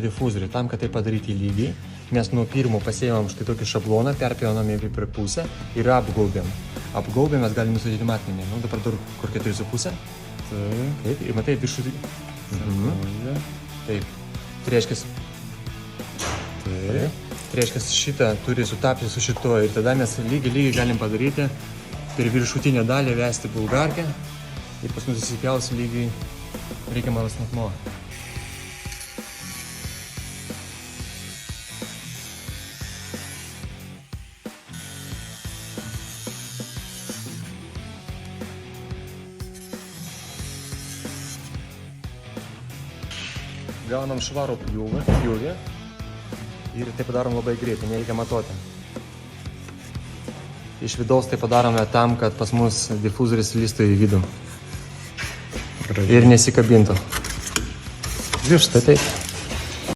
Difuzorių. Tam, kad tai padaryti lygiai, mes nuo pirmo pasiėmėm štai tokį šabloną, perpjaunam į per pusę ir apgaubėm. Apgaubėm mes galim nustatyti matmenį. Nu, dabar dar kur 4,5. Taip, ir matai viršutį. Taip. Tai reiškia, šitą turi sutapti su šituo ir tada mes lygiai galim padaryti per viršutinę dalį vesti bulgarkę ir pas mus įsipjaus lygiai reikiamas matmuo. Gaunam švarų pjūvį ir tai padarom labai greitai, nereikia matuoti. Iš vidaus tai padarome tam, kad pas mus difuzoris lįstų į vidų ir nesikabintų. Štai taip.